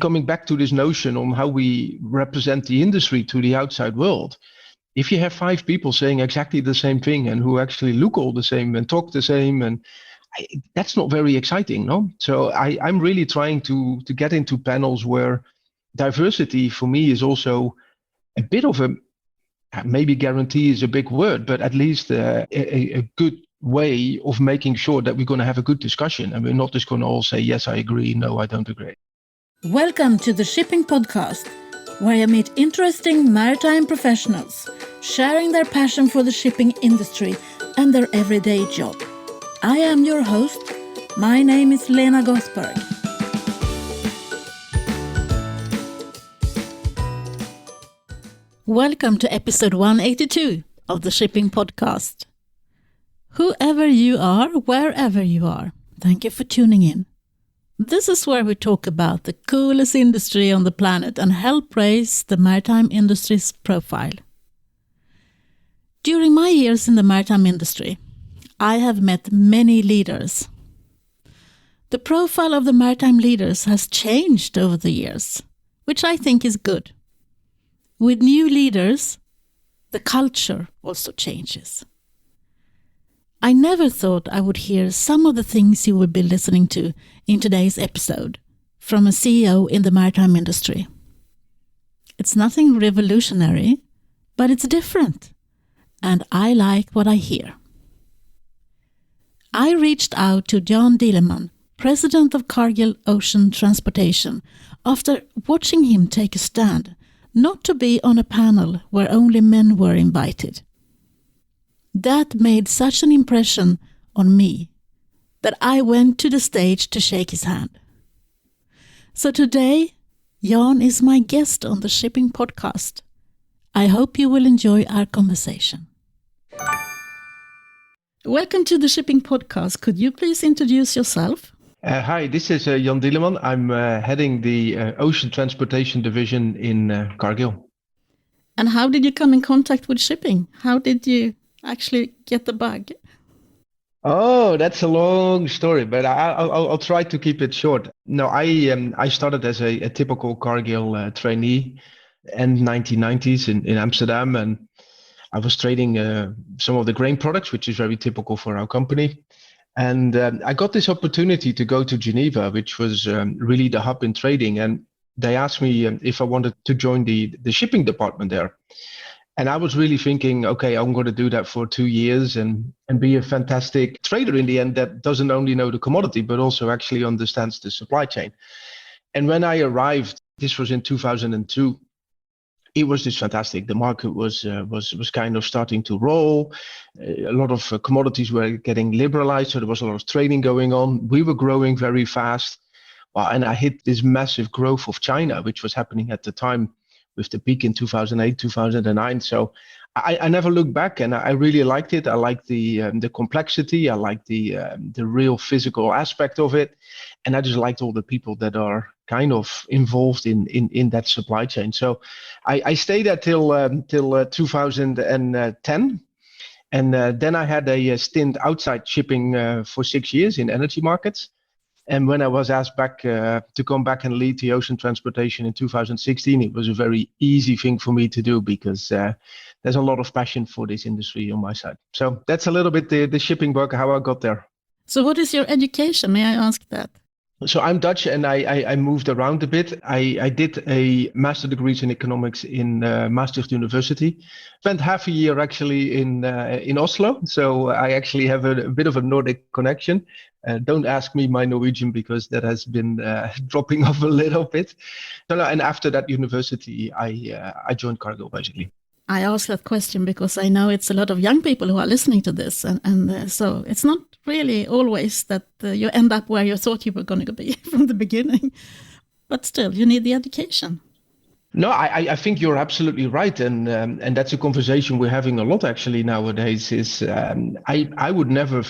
Coming back to this notion on how we represent the industry to the outside world, if you have 5 people saying exactly the same thing and who actually look all the same and talk the same, and that's not very exciting, no? So I'm really trying to get into panels where diversity for me is also a bit of a, maybe guarantee is a big word, but at least a good way of making sure that we're going to have a good discussion and we're not just going to all say, yes, I agree, no, I don't agree. Welcome to the Shipping Podcast, where I meet interesting maritime professionals sharing their passion for the shipping industry and their everyday job. I am your host. My name is Lena Gothberg. Welcome to episode 182 of the Shipping Podcast. Whoever you are, wherever you are, thank you for tuning in. This is where we talk about the coolest industry on the planet and help raise the maritime industry's profile. During my years in the maritime industry, I have met many leaders. The profile of the maritime leaders has changed over the years, which I think is good. With new leaders, the culture also changes. I never thought I would hear some of the things you will be listening to in today's episode from a CEO in the maritime industry. It's nothing revolutionary, but it's different, and I like what I hear. I reached out to Dieleman, president of Cargill Ocean Transportation, after watching him take a stand not to be on a panel where only men were invited. That made such an impression on me that I went to the stage to shake his hand. So today, Jan is my guest on the Shipping Podcast. I hope you will enjoy our conversation. Welcome to the Shipping Podcast. Could you please introduce yourself? Hi, this is Jan Dieleman. I'm heading the Ocean Transportation Division in Cargill. And how did you come in contact with shipping? How did you actually get the bug? Oh, that's a long story, but I'll try to keep it short. No, I started as a typical Cargill trainee in 1990s in Amsterdam, and I was trading some of the grain products, which is very typical for our company. And I got this opportunity to go to Geneva, which was really the hub in trading. And they asked me if I wanted to join the shipping department there. And I was really thinking, okay, I'm going to do that for 2 years and be a fantastic trader in the end that doesn't only know the commodity, but also actually understands the supply chain. And when I arrived, this was in 2002, it was just fantastic. The market was kind of starting to roll. A lot of commodities were getting liberalized, so there was a lot of trading going on. We were growing very fast. And I hit this massive growth of China, which was happening at the time, with the peak in 2008, 2009. So I never looked back, and I really liked it. I liked the complexity. I liked the real physical aspect of it. And I just liked all the people that are kind of involved in that supply chain. So I stayed there till 2010. And then I had a stint outside shipping for 6 years in energy markets. And when I was asked back to come back and lead the ocean transportation in 2016, it was a very easy thing for me to do because there's a lot of passion for this industry on my side. So that's a little bit the shipping bug, how I got there. So what is your education? May I ask that? So I'm Dutch, and I moved around a bit. I did a master degrees in economics in Maastricht University. Spent half a year actually in Oslo, so I actually have a bit of a Nordic connection. Don't ask me my Norwegian because that has been dropping off a little bit. And after that university, I joined Cargill basically. I ask that question because I know it's a lot of young people who are listening to this, and so it's not really always that you end up where you thought you were going to be from the beginning, but still you need the education. No, I think you're absolutely right, and that's a conversation we're having a lot actually nowadays. Is I would never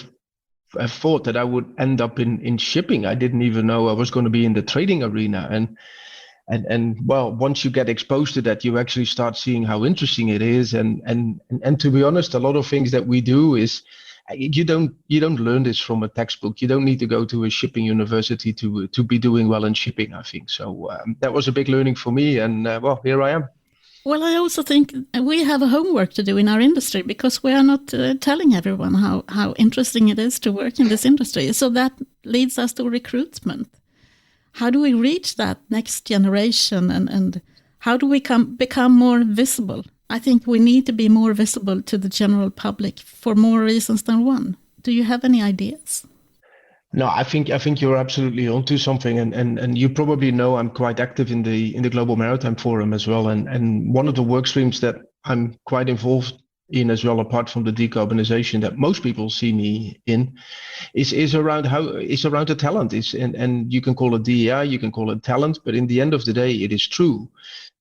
have thought that I would end up in shipping. I didn't even know I was going to be in the trading arena, and well, once you get exposed to that, you actually start seeing how interesting it is, and to be honest, a lot of things that we do is you don't learn this from a textbook. You don't need to go to a shipping university to be doing well in shipping, I think. So that was a big learning for me, and well, here I am. Well, I also think we have a homework to do in our industry because we are not telling everyone how interesting it is to work in this industry. So that leads us to recruitment. How do we reach that next generation and how do we become more visible? I think we need to be more visible to the general public for more reasons than one. Do you have any ideas? No, I think you're absolutely onto something, and you probably know I'm quite active in the Global Maritime Forum as well, and one of the work streams that I'm quite involved in as well, apart from the decarbonization that most people see me in, is around the talent and you can call it DEI, you can call it talent, but in the end of the day, it is true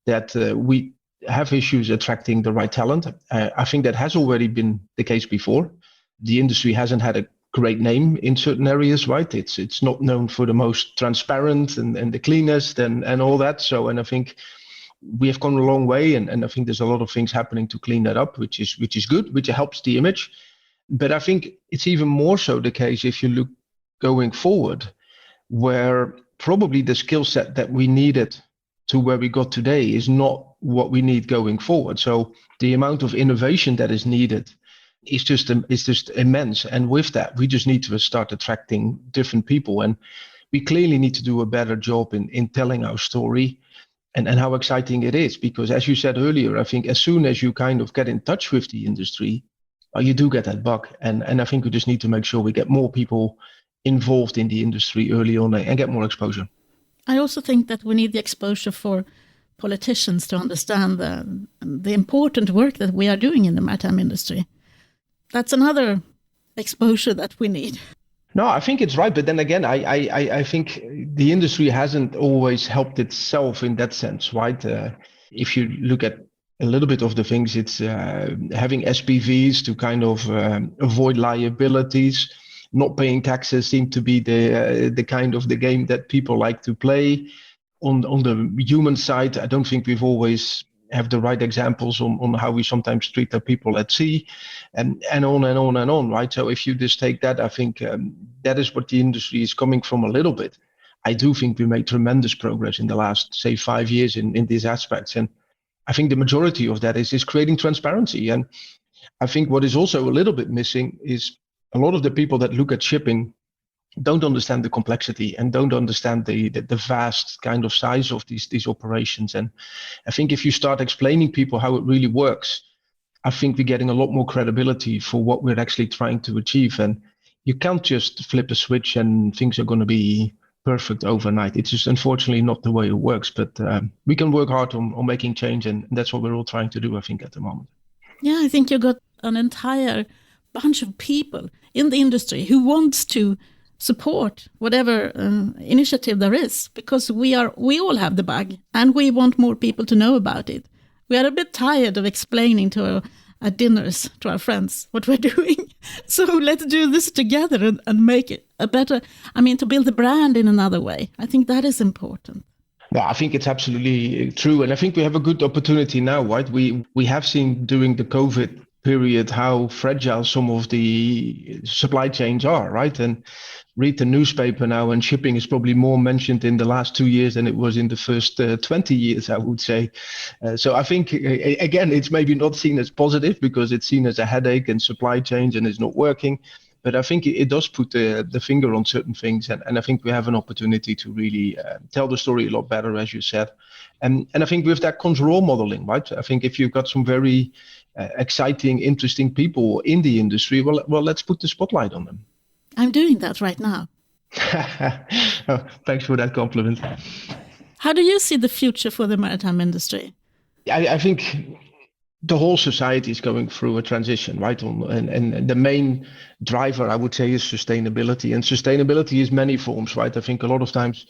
that we have issues attracting the right talent. I think that has already been the case before. The industry hasn't had a great name in certain areas, right? It's not known for the most transparent and the cleanest and all that. So, and I think we have come a long way, and I think there's a lot of things happening to clean that up, which is good, which helps the image. But I think it's even more so the case if you look going forward, where probably the skill set that we needed to where we got today is not what we need going forward. So the amount of innovation that is needed is just immense. And with that, we just need to start attracting different people. And we clearly need to do a better job in telling our story and how exciting it is. Because as you said earlier, I think as soon as you kind of get in touch with the industry, you do get that bug. And I think we just need to make sure we get more people involved in the industry early on and get more exposure. I also think that we need the exposure for politicians to understand the important work that we are doing in the maritime industry. That's another exposure that we need. No, I think it's right. But then again, I think the industry hasn't always helped itself in that sense, right? If you look at a little bit of the things, it's having SPVs to kind of avoid liabilities. Not paying taxes seem to be the kind of the game that people like to play. On the human side, I don't think we've always have the right examples on how we sometimes treat the people at sea, and on and on and on, right? So if you just take that, I think that is what the industry is coming from a little bit. I do think we made tremendous progress in the last, say, 5 years in these aspects. And I think the majority of that is creating transparency. And I think what is also a little bit missing is a lot of the people that look at shipping don't understand the complexity and don't understand the vast kind of size of these operations. And I think if you start explaining people how it really works, I think we're getting a lot more credibility for what we're actually trying to achieve. And you can't just flip a switch and things are going to be perfect overnight. It's just unfortunately not the way it works. But we can work hard on making change, and that's what we're all trying to do, I think, at the moment. Yeah, I think you got an entire bunch of people in the industry who wants to support whatever initiative there is, because we all have the bug and we want more people to know about it. We are a bit tired of explaining to our dinners to our friends what we're doing. So let's do this together and make it a better, to build the brand in another way. I think that is important. No, I think it's absolutely true. And I think we have a good opportunity now, right? We have seen during the COVID period how fragile some of the supply chains are, right? And read the newspaper now, and shipping is probably more mentioned in the last 2 years than it was in the first 20 years, I would say. So I think, again, it's maybe not seen as positive because it's seen as a headache and supply chains and it's not working. But I think it does put the finger on certain things. And I think we have an opportunity to really tell the story a lot better, as you said. And I think with that comes role modeling, right? I think if you've got some very exciting, interesting people in the industry, well, let's put the spotlight on them. I'm doing that right now. Oh, thanks for that compliment. How do you see the future for the maritime industry? I think the whole society is going through a transition, right? And the main driver, I would say, is sustainability. And sustainability is many forms, right? I think a lot of times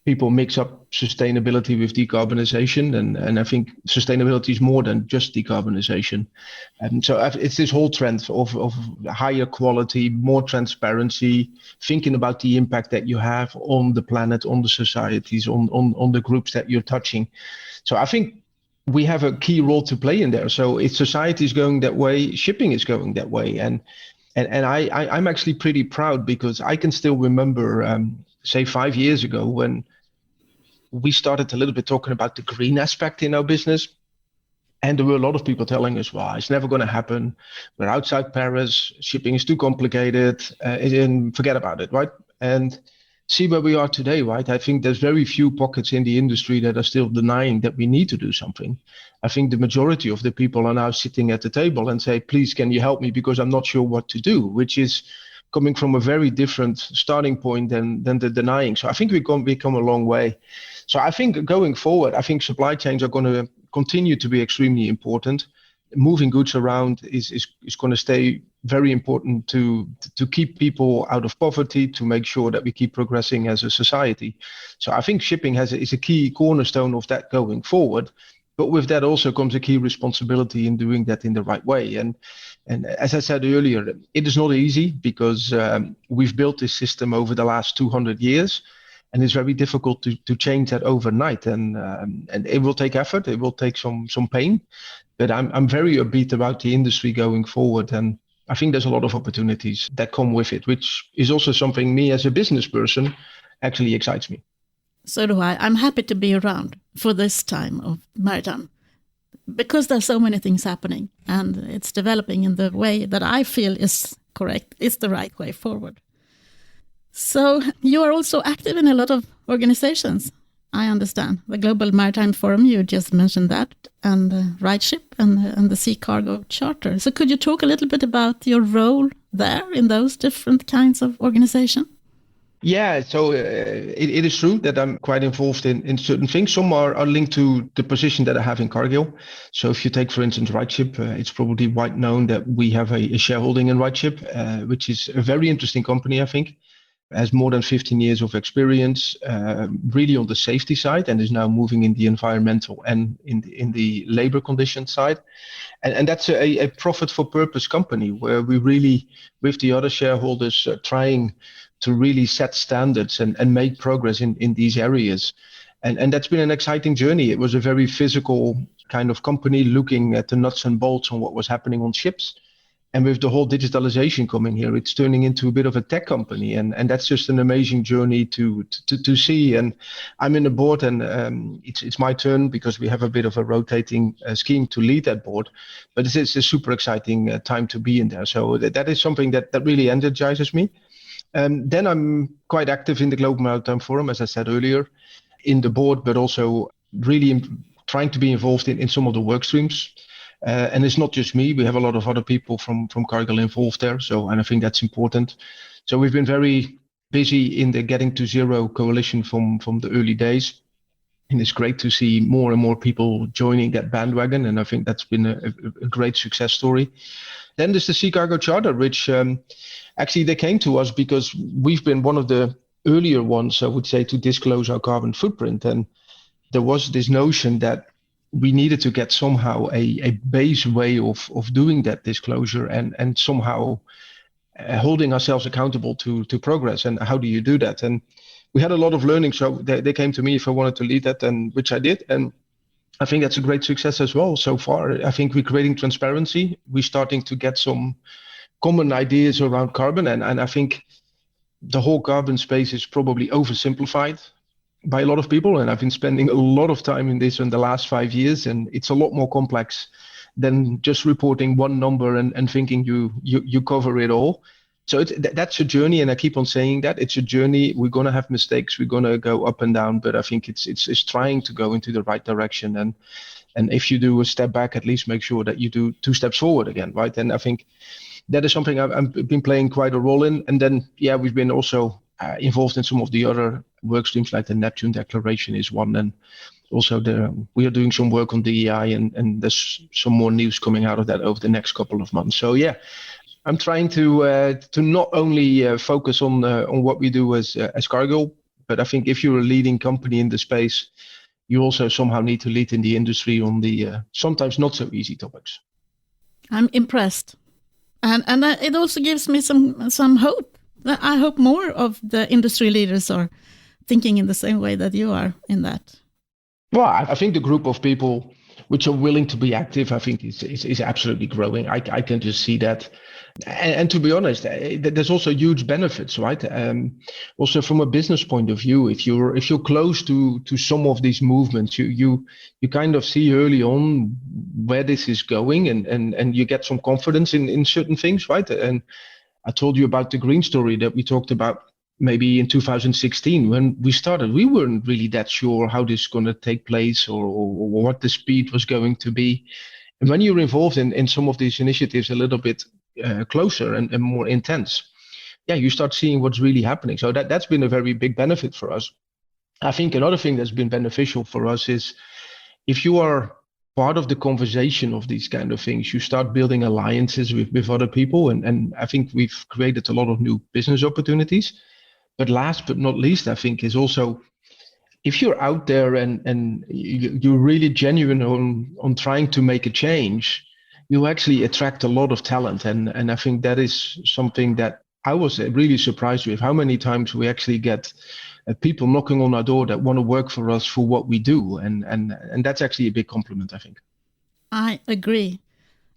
people mix up sustainability with decarbonization. And I think sustainability is more than just decarbonization. And so it's this whole trend of higher quality, more transparency, thinking about the impact that you have on the planet, on the societies, on the groups that you're touching. So I think we have a key role to play in there. So if society is going that way, shipping is going that way. And I'm actually pretty proud because I can still remember, say 5 years ago when we started a little bit talking about the green aspect in our business. And there were a lot of people telling us, well, it's never going to happen. We're outside Paris. Shipping is too complicated. And forget about it, right? And see where we are today, right? I think there's very few pockets in the industry that are still denying that we need to do something. I think the majority of the people are now sitting at the table and say, please, can you help me? Because I'm not sure what to do, which is coming from a very different starting point than the denying. So I think we've come a long way. So I think going forward, I think supply chains are going to continue to be extremely important. Moving goods around is going to stay very important to keep people out of poverty, to make sure that we keep progressing as a society. So I think shipping is a key cornerstone of that going forward. But with that also comes a key responsibility in doing that in the right way. And as I said earlier, it is not easy because we've built this system over the last 200 years. And it's very difficult to change that overnight, and it will take effort. It will take some pain, but I'm very upbeat about the industry going forward, and I think there's a lot of opportunities that come with it, which is also something me as a business person actually excites me. So do I. I'm happy to be around for this time of maritime because there's so many things happening, and it's developing in the way that I feel is correct. It's the right way forward. So you are also active in a lot of organizations, I understand. The Global Maritime Forum, you just mentioned that, and RightShip and the Sea Cargo Charter. So could you talk a little bit about your role there in those different kinds of organizations? Yeah, so it is true that I'm quite involved in certain things. Some are linked to the position that I have in Cargill. So if you take, for instance, RightShip, it's probably quite known that we have a shareholding in RightShip, which is a very interesting company, I think. Has more than 15 years of experience, really on the safety side, and is now moving in the environmental and in the labor condition side. And that's a profit for purpose company where we really, with the other shareholders, trying to really set standards and make progress in these areas. And that's been an exciting journey. It was a very physical kind of company looking at the nuts and bolts on what was happening on ships. And with the whole digitalization coming here, it's turning into a bit of a tech company. And that's just an amazing journey to see. And I'm in the board, and it's my turn because we have a bit of a rotating scheme to lead that board. But it's a super exciting time to be in there. So that is something that really energizes me. Then I'm quite active in the Global Maritime Forum, as I said earlier, in the board, but also really trying to be involved in some of the work streams. And it's not just me. We have a lot of other people from Cargill involved there. And I think that's important. So we've been very busy in the Getting to Zero coalition from the early days. And it's great to see more and more people joining that bandwagon. And I think that's been a great success story. Then there's the Sea Cargo Charter, which actually they came to us because we've been one of the earlier ones, I would say, to disclose our carbon footprint. And there was this notion that we needed to get somehow a base way of doing that disclosure and somehow holding ourselves accountable to progress. And how do you do that? And we had a lot of learning. So they came to me if I wanted to lead that, and which I did. And I think that's a great success as well so far. I think we're creating transparency. We're starting to get some common ideas around carbon. And I think the whole carbon space is probably oversimplified by a lot of people, and I've been spending a lot of time in this in the last 5 years, and it's a lot more complex than just reporting one number and thinking you cover it all. So that's a journey, and I keep on saying that it's a journey. We're going to have mistakes, we're going to go up and down, but I think it's trying to go into the right direction. And if you do a step back, at least make sure that you do 2 steps forward again, right? And I think that is something I've been playing quite a role in. And then we've been also involved in some of the other work streams, like the Neptune Declaration is one, and also we are doing some work on DEI, and there's some more news coming out of that over the next couple of months. So I'm trying to not only focus on what we do as Cargill, but I think if you're a leading company in the space, you also somehow need to lead in the industry on the sometimes not so easy topics. I'm impressed, and it also gives me some hope. I hope more of the industry leaders are thinking in the same way that you are in that. Well, I think the group of people which are willing to be active, I think is absolutely growing. I can just see that. And to be honest, there's also huge benefits, right? Also from a business point of view, if you're close to some of these movements, you kind of see early on where this is going, and you get some confidence in certain things, right? And I told you about the green story that we talked about maybe in 2016 when we started. We weren't really that sure how this is going to take place, or what the speed was going to be. And when you're involved in some of these initiatives a little bit closer and more intense, yeah, you start seeing what's really happening. So that's been a very big benefit for us. I think another thing that's been beneficial for us is if you are part of the conversation of these kind of things, you start building alliances with other people. And I think we've created a lot of new business opportunities. But last but not least, I think is also if you're out there and you're really genuine on trying to make a change, you actually attract a lot of talent. And I think that is something that I was really surprised with how many times we actually get people knocking on our door that want to work for us for what we do. And that's actually a big compliment, I think. I agree.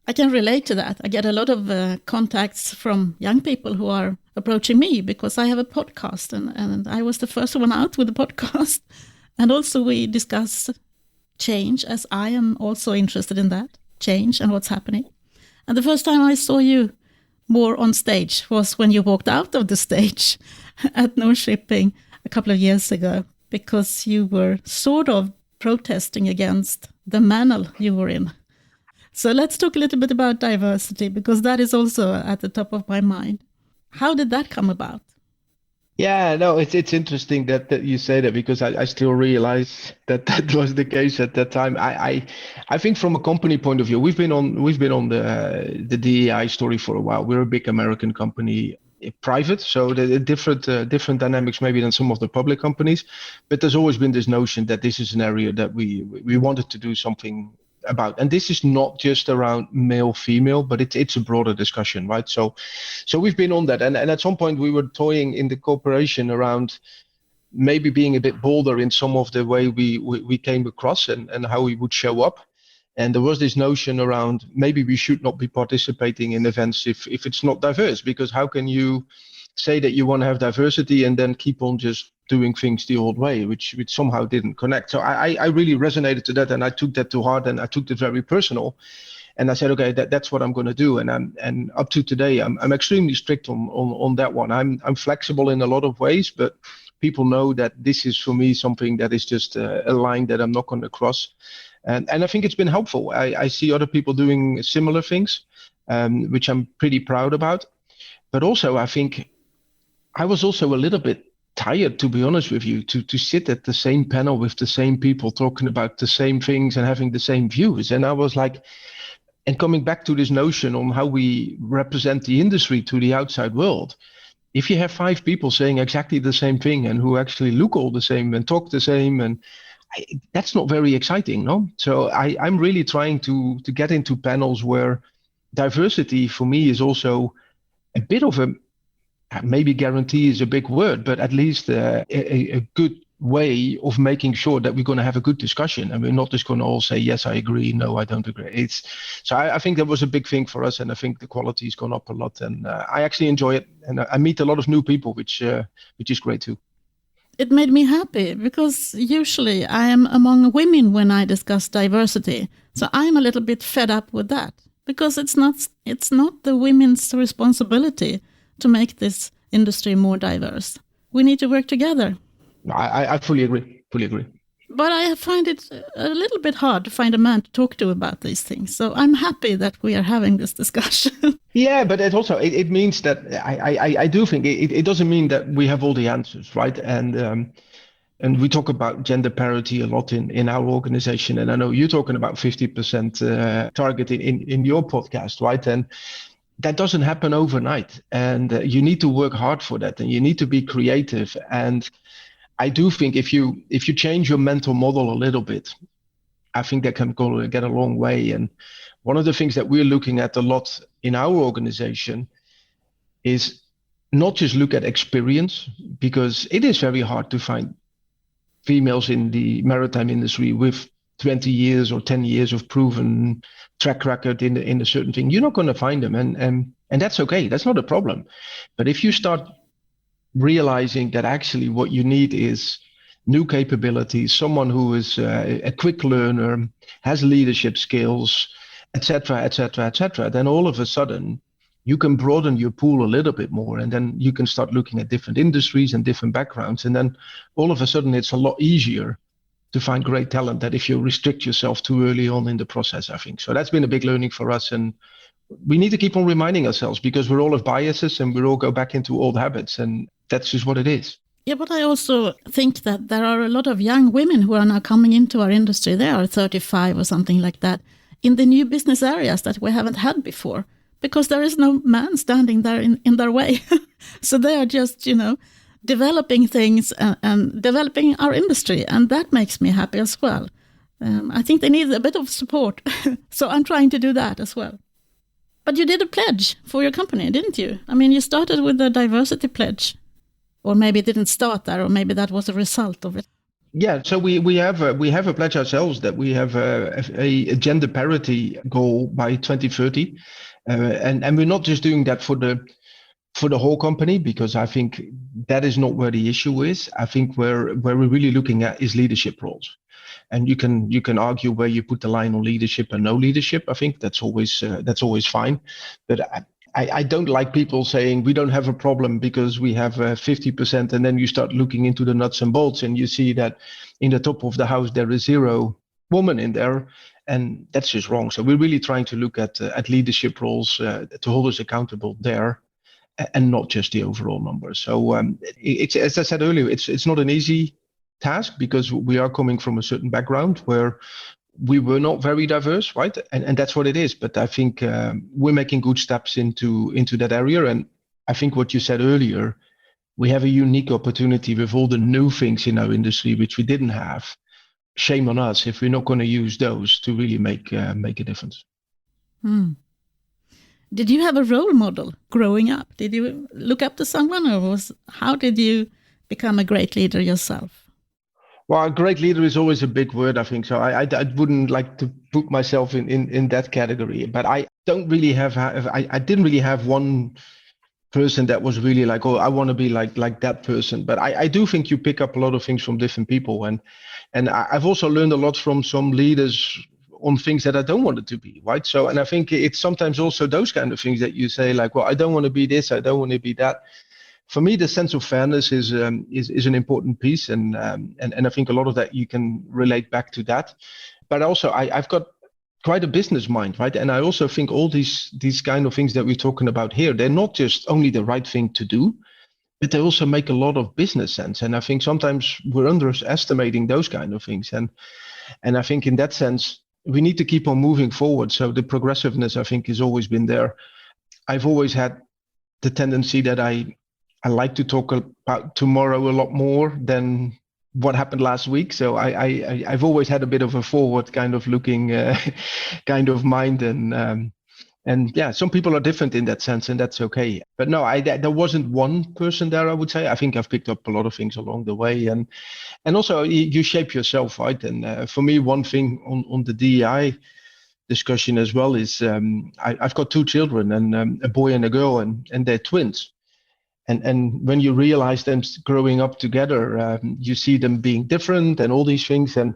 I can relate to that. I get a lot of contacts from young people who are approaching me because I have a podcast, and I was the first one out with the podcast. And also we discuss change, as I am also interested in that, change and what's happening. And the first time I saw you more on stage was when you walked out of the stage at North Shipping a couple of years ago, because you were sort of protesting against the manner you were in. So let's talk a little bit about diversity, because that is also at the top of my mind. How did that come about? Yeah, no, it's interesting that you say that, because I still realize that was the case at that time. I think from a company point of view, we've been on the DEI story for a while. We're a big American company, private, so the different dynamics maybe than some of the public companies. But there's always been this notion that this is an area that we wanted to do something about. And this is not just around male female, but it's a broader discussion, right? So we've been on that, and at some point we were toying in the corporation around maybe being a bit bolder in some of the way we came across and how we would show up. And there was this notion around maybe we should not be participating in events if it's not diverse, because how can you say that you want to have diversity and then keep on just doing things the old way, which somehow didn't connect. So I really resonated to that, and I took that to heart, and I took it very personal. And I said, okay, that's what I'm going to do. And up to today, I'm extremely strict on that one. I'm flexible in a lot of ways, but people know that this is for me something that is just a line that I'm not going to cross. And I think it's been helpful. I see other people doing similar things, which I'm pretty proud about. But also, I think I was also a little bit tired, to be honest with you, to sit at the same panel with the same people talking about the same things and having the same views. And I was like, and coming back to this notion on how we represent the industry to the outside world, if you have 5 people saying exactly the same thing and who actually look all the same and talk the same, and that's not very exciting, no? So I'm really trying to get into panels where diversity for me is also a bit of a, maybe guarantee is a big word, but at least a good way of making sure that we're going to have a good discussion, and we're not just going to all say, yes, I agree, no, I don't agree. So I think that was a big thing for us, and I think the quality has gone up a lot, and I actually enjoy it, and I meet a lot of new people, which is great too. It made me happy, because usually I am among women when I discuss diversity. So I'm a little bit fed up with that, because it's not the women's responsibility to make this industry more diverse. We need to work together. I fully agree. But I find it a little bit hard to find a man to talk to about these things. So I'm happy that we are having this discussion. Yeah, but it also it means that I do think it doesn't mean that we have all the answers, right? And we talk about gender parity a lot in our organization, and I know you're talking about 50% target in your podcast, right? And that doesn't happen overnight, and you need to work hard for that, and you need to be creative. And I do think if you change your mental model a little bit, I think that can go get a long way. And one of the things that we're looking at a lot in our organization is not just look at experience, because it is very hard to find females in the maritime industry with 20 years or 10 years of proven track record in a certain thing. You're not going to find them, and that's okay. That's not a problem. But if you start realizing that actually what you need is new capabilities, someone who is a quick learner, has leadership skills, etc., etc., etc., then all of a sudden you can broaden your pool a little bit more, and then you can start looking at different industries and different backgrounds, and then all of a sudden it's a lot easier to find great talent than if you restrict yourself too early on in the process, I think. So that's been a big learning for us, and we need to keep on reminding ourselves because we're all have biases and we all go back into old habits, and that's just what it is. Yeah, but I also think that there are a lot of young women who are now coming into our industry. They are 35 or something like that in the new business areas that we haven't had before, because there is no man standing there in their way. So they are just, developing things and developing our industry. And that makes me happy as well. I think they need a bit of support. So I'm trying to do that as well. But you did a pledge for your company, didn't you? I mean, you started with the diversity pledge. Or maybe it didn't start there, or maybe that was a result of it. Yeah, so we have a pledge ourselves that we have a gender parity goal by 2030, and we're not just doing that for the whole company, because I think that is not where the issue is. I think where we're really looking at is leadership roles, and you can argue where you put the line on leadership and no leadership. I think that's always fine, but I don't like people saying we don't have a problem because we have 50%, and then you start looking into the nuts and bolts and you see that in the top of the house there is 0 woman in there, and that's just wrong. So we're really trying to look at leadership roles to hold us accountable there, and not just the overall number. So it's, as I said earlier, it's not an easy task because we are coming from a certain background where we were not very diverse, right? And that's what it is. But I think we're making good steps into that area. And I think what you said earlier, we have a unique opportunity with all the new things in our industry, which we didn't have. Shame on us if we're not going to use those to really make a difference. Did you have a role model growing up? Did you look up to someone, or how did you become a great leader yourself? Well, a great leader is always a big word, I think. So I wouldn't like to put myself in that category. But I don't really I didn't really have one person that was really like, oh, I want to be like that person. But I do think you pick up a lot of things from different people. And I've also learned a lot from some leaders on things that I don't want it to be, right? So, and I think it's sometimes also those kind of things that you say like, well, I don't want to be this, I don't want to be that. For me, the sense of fairness is an important piece, and I think a lot of that you can relate back to that. But also, I've got quite a business mind, right? And I also think all these kind of things that we're talking about here, they're not just only the right thing to do, but they also make a lot of business sense. And I think sometimes we're underestimating those kind of things. And I think in that sense, we need to keep on moving forward. So the progressiveness, I think, has always been there. I've always had the tendency that I like to talk about tomorrow a lot more than what happened last week. So I've always had a bit of a forward kind of looking kind of mind, and yeah, some people are different in that sense, and that's okay. But no, there wasn't one person there, I would say. I think I've picked up a lot of things along the way, and also you shape yourself, right? And for me, one thing on the DEI discussion as well is I've got 2 children, and a boy and a girl, and they're twins. And when you realize them growing up together, you see them being different and all these things, and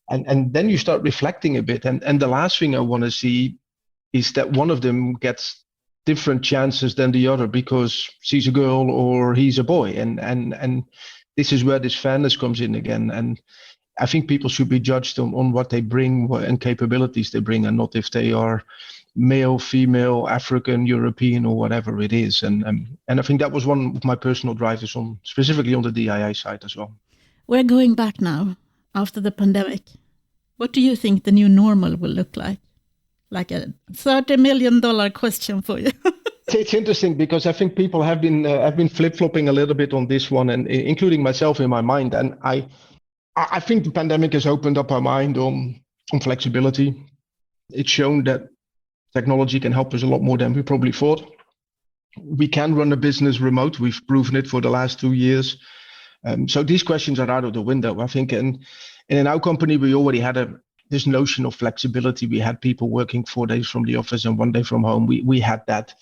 then you start reflecting a bit. And the last thing I want to see is that one of them gets different chances than the other because she's a girl or he's a boy. And this is where this fairness comes in again. And I think people should be judged on what they bring and capabilities they bring, and not if they are male, female, African, European, or whatever it is. And I think that was one of my personal drivers specifically on the DIA side as well. We're going back now after the pandemic. What do you think the new normal will look like? Like a $30 million question for you. It's interesting because I think people have been flip-flopping a little bit on this one, and including myself in my mind. And I think the pandemic has opened up our mind on flexibility. It's shown that technology can help us a lot more than we probably thought. We can run a business remote. We've proven it for the last 2 years. So these questions are out of the window, I think. And in our company, we already had this notion of flexibility. We had people working 4 days from the office and 1 day from home. We had that.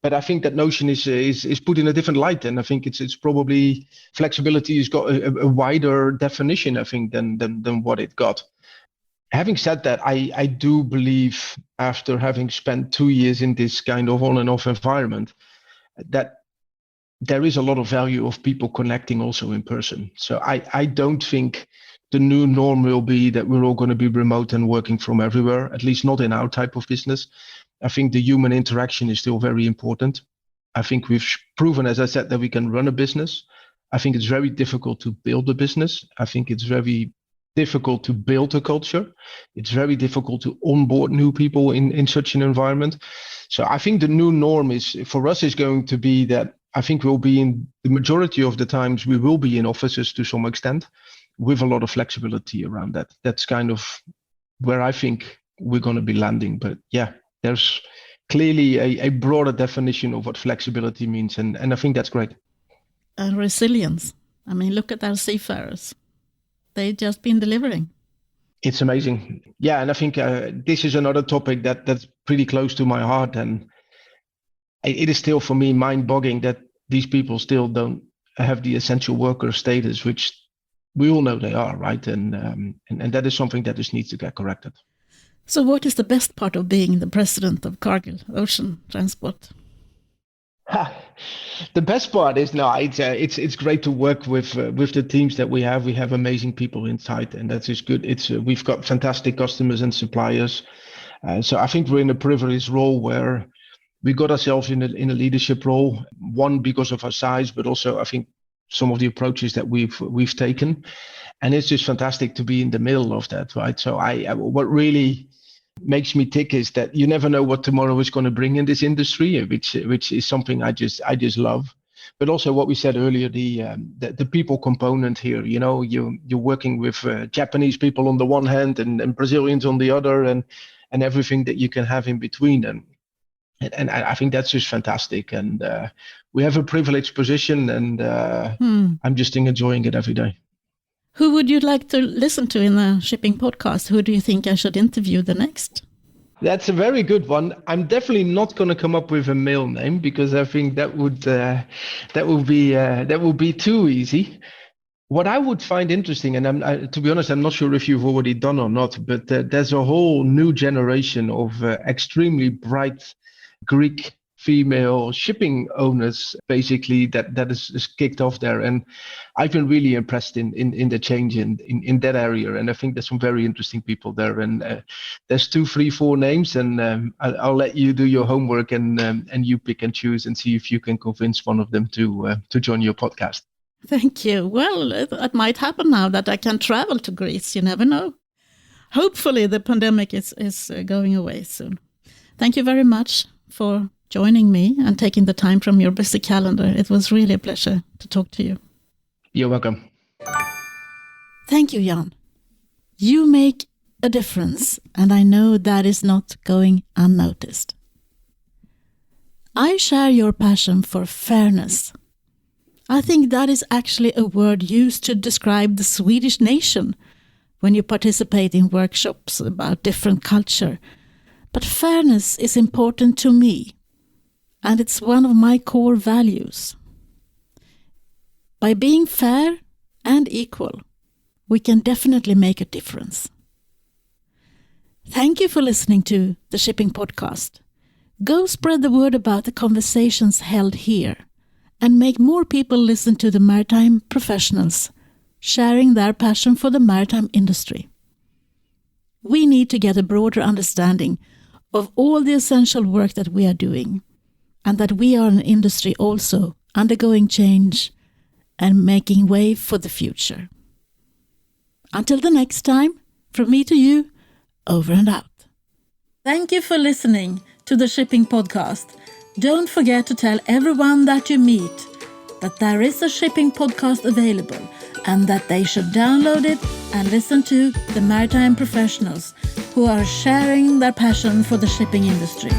But I think that notion is put in a different light, and I think it's probably flexibility has got a wider definition, I think, than what it got. Having said that, I do believe, after having spent 2 years in this kind of on and off environment, that there is a lot of value of people connecting also in person. So I don't think the new norm will be that we're all going to be remote and working from everywhere, at least not in our type of business. I think the human interaction is still very important. I think we've proven, as I said, that we can run a business. I think it's very difficult to build a business. I think it's very difficult to build a culture. It's very difficult to onboard new people in such an environment. So I think the new norm for us is going to be that I think we'll be in the majority of the times we will be in offices to some extent with a lot of flexibility around that. That's kind of where I think we're going to be landing. But yeah, there's clearly a broader definition of what flexibility means. And I think that's great. And resilience. I mean, look at our seafarers. They've just been delivering. It's amazing. Yeah, and I think this is another topic that's pretty close to my heart. And it is still, for me, mind-boggling that these people still don't have the essential worker status, which we all know they are, right? And that is something that just needs to get corrected. So what is the best part of being the president of Cargill Ocean Transport? The best part is it's great to work with the teams that we have. We have amazing people inside, and that is good. We've got fantastic customers and suppliers. So I think we're in a privileged role where we got ourselves in a leadership role. One, because of our size, but also I think some of the approaches that we've taken, and it's just fantastic to be in the middle of that, right? So what really makes me tick is that you never know what tomorrow is going to bring in this industry, which is something I just love. But also what we said earlier, the people component here. You know, you're working with Japanese people on the one hand and Brazilians on the other, and everything that you can have in between. And I think that's just fantastic. And we have a privileged position, and I'm just enjoying it every day. Who would you like to listen to in the shipping podcast? Who do you think I should interview the next? That's a very good one. I'm definitely not going to come up with a male name, because I think that would be too easy. What I would find interesting, and to be honest, I'm not sure if you've already done or not, but there's a whole new generation of extremely bright Greek female shipping owners, basically, that is kicked off there. And I've been really impressed in the change in that area. And I think there's some very interesting people there. And there's 2, 3, 4 names, and I'll let you do your homework and you pick and choose and see if you can convince one of them to join your podcast. Thank you. Well, it might happen now that I can travel to Greece. You never know. Hopefully the pandemic is going away soon. Thank you very much for joining me and taking the time from your busy calendar. It was really a pleasure to talk to you. You're welcome. Thank you, Jan. You make a difference, and I know that is not going unnoticed. I share your passion for fairness. I think that is actually a word used to describe the Swedish nation when you participate in workshops about different culture. But fairness is important to me, and it's one of my core values. By being fair and equal, we can definitely make a difference. Thank you for listening to the Shipping Podcast. Go spread the word about the conversations held here and make more people listen to the maritime professionals sharing their passion for the maritime industry. We need to get a broader understanding of all the essential work that we are doing, and that we are an industry also undergoing change and making way for the future. Until the next time, from me to you, over and out. Thank you for listening to the Shipping Podcast. Don't forget to tell everyone that you meet that there is a shipping podcast available, and that they should download it and listen to the maritime professionals who are sharing their passion for the shipping industry.